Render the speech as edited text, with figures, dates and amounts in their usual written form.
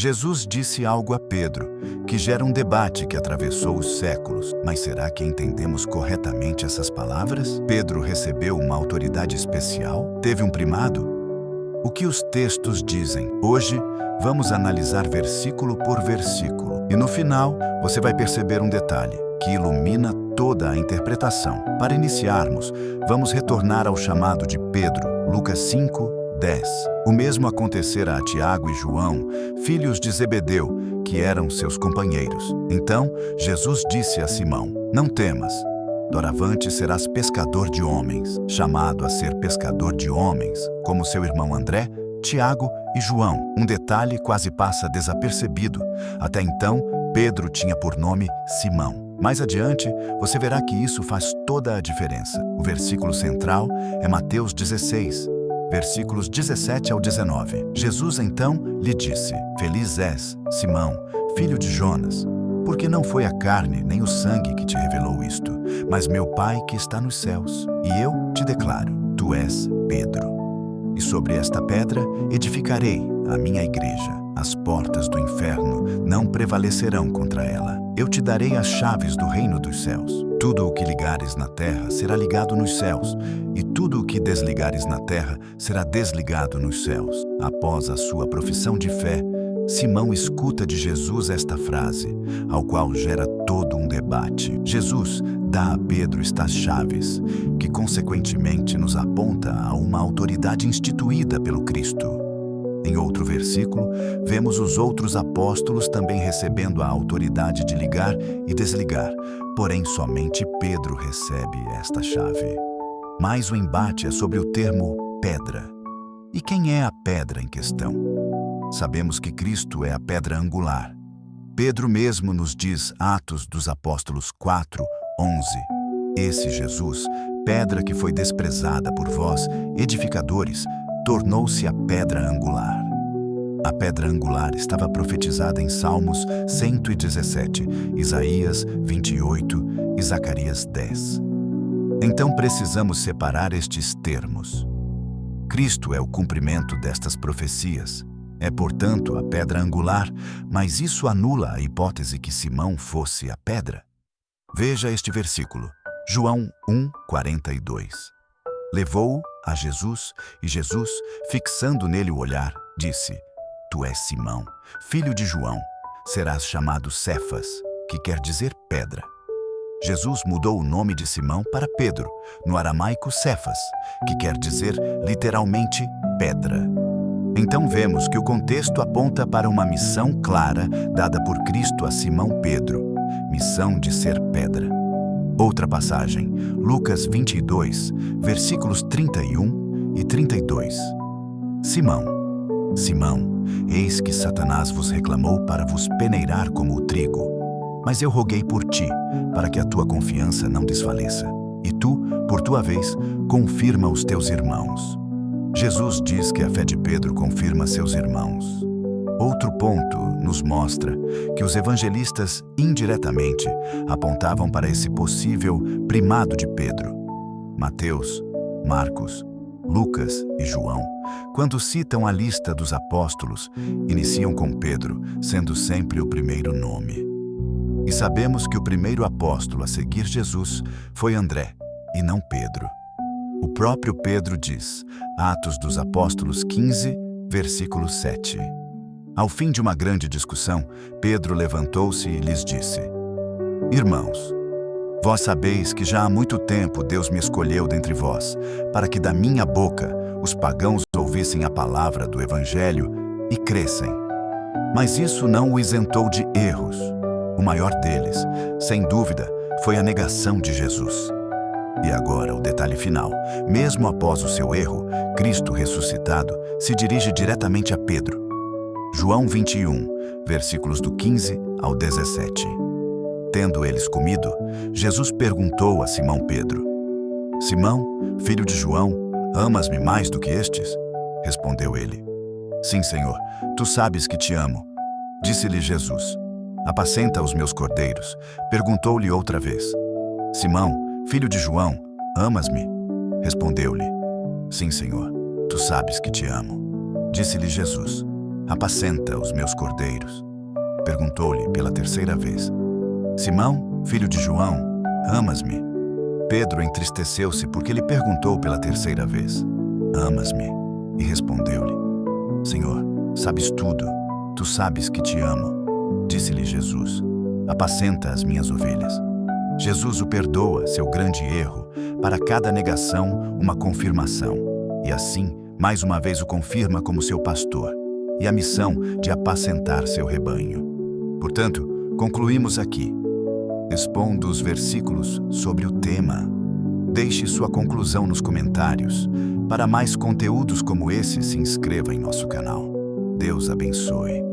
Jesus disse algo a Pedro, que gera um debate que atravessou os séculos. Mas será que entendemos corretamente essas palavras? Pedro recebeu uma autoridade especial? Teve um primado? O que os textos dizem? Hoje, vamos analisar versículo por versículo. E no final, você vai perceber um detalhe que ilumina toda a interpretação. Para iniciarmos, vamos retornar ao chamado de Pedro, Lucas 5:10. O mesmo acontecera a Tiago e João, filhos de Zebedeu, que eram seus companheiros. Então, Jesus disse a Simão: Não temas, doravante serás pescador de homens. Chamado a ser pescador de homens, como seu irmão André, Tiago e João. Um detalhe quase passa desapercebido. Até então, Pedro tinha por nome Simão. Mais adiante, você verá que isso faz toda a diferença. O versículo central é Mateus 16, versículos 17 ao 19. Jesus então lhe disse: Feliz és, Simão, filho de Jonas, porque não foi a carne nem o sangue que te revelou isto, mas meu Pai que está nos céus. E eu te declaro, tu és Pedro. E sobre esta pedra edificarei a minha igreja. As portas do inferno não prevalecerão contra ela. Eu te darei as chaves do reino dos céus. Tudo o que ligares na terra será ligado nos céus, e tudo o que desligares na terra será desligado nos céus. Após a sua profissão de fé, Simão escuta de Jesus esta frase, ao qual gera todo um debate. Jesus dá a Pedro estas chaves, que consequentemente nos aponta a uma autoridade instituída pelo Cristo. Em outro versículo, vemos os outros apóstolos também recebendo a autoridade de ligar e desligar, porém somente Pedro recebe esta chave. Mas o embate é sobre o termo pedra. E quem é a pedra em questão? Sabemos que Cristo é a pedra angular. Pedro mesmo nos diz, Atos dos Apóstolos 4:11, esse Jesus, pedra que foi desprezada por vós, edificadores, tornou-se a pedra angular. A pedra angular estava profetizada em Salmos 117, Isaías 28 e Zacarias 10. Então precisamos separar estes termos. Cristo é o cumprimento destas profecias. É, portanto, a pedra angular, mas isso anula a hipótese que Simão fosse a pedra. Veja este versículo, João 1:42. Levou-o a Jesus, e Jesus, fixando nele o olhar, disse: Tu és Simão, filho de João, serás chamado Cefas, que quer dizer pedra. Jesus mudou o nome de Simão para Pedro, no aramaico Cefas, que quer dizer literalmente pedra. Então vemos que o contexto aponta para uma missão clara dada por Cristo a Simão Pedro, missão de ser pedra. Outra passagem, Lucas 22, versículos 31 e 32. Simão, Simão, eis que Satanás vos reclamou para vos peneirar como o trigo. Mas eu roguei por ti, para que a tua confiança não desfaleça. E tu, por tua vez, confirma os teus irmãos. Jesus diz que a fé de Pedro confirma seus irmãos. Outro ponto nos mostra que os evangelistas, indiretamente, apontavam para esse possível primado de Pedro. Mateus, Marcos, Lucas e João, quando citam a lista dos apóstolos, iniciam com Pedro, sendo sempre o primeiro nome. E sabemos que o primeiro apóstolo a seguir Jesus foi André, e não Pedro. O próprio Pedro diz, Atos dos Apóstolos 15, versículo 7. Ao fim de uma grande discussão, Pedro levantou-se e lhes disse: Irmãos, vós sabeis que já há muito tempo Deus me escolheu dentre vós, para que da minha boca os pagãos ouvissem a palavra do Evangelho e crescem. Mas isso não o isentou de erros. O maior deles, sem dúvida, foi a negação de Jesus. E agora o detalhe final. Mesmo após o seu erro, Cristo ressuscitado se dirige diretamente a Pedro. João 21, versículos do 15 ao 17. Tendo eles comido, Jesus perguntou a Simão Pedro: Simão, filho de João, amas-me mais do que estes? Respondeu ele: Sim, Senhor, tu sabes que te amo. Disse-lhe Jesus: Apacenta os meus cordeiros. Perguntou-lhe outra vez: Simão, filho de João, amas-me? Respondeu-lhe: Sim, Senhor, tu sabes que te amo. Disse-lhe Jesus: apacenta os meus cordeiros. Perguntou-lhe pela terceira vez: Simão, filho de João, amas-me? Pedro entristeceu-se porque lhe perguntou pela terceira vez: Amas-me? E respondeu-lhe: Senhor, sabes tudo, tu sabes que te amo. Disse-lhe Jesus: Apacenta as minhas ovelhas. Jesus o perdoa seu grande erro, para cada negação uma confirmação, e assim, mais uma vez o confirma como seu pastor, e a missão de apacentar seu rebanho. Portanto, concluímos aqui, expondo os versículos sobre o tema. Deixe sua conclusão nos comentários. Para mais conteúdos como esse, se inscreva em nosso canal. Deus abençoe.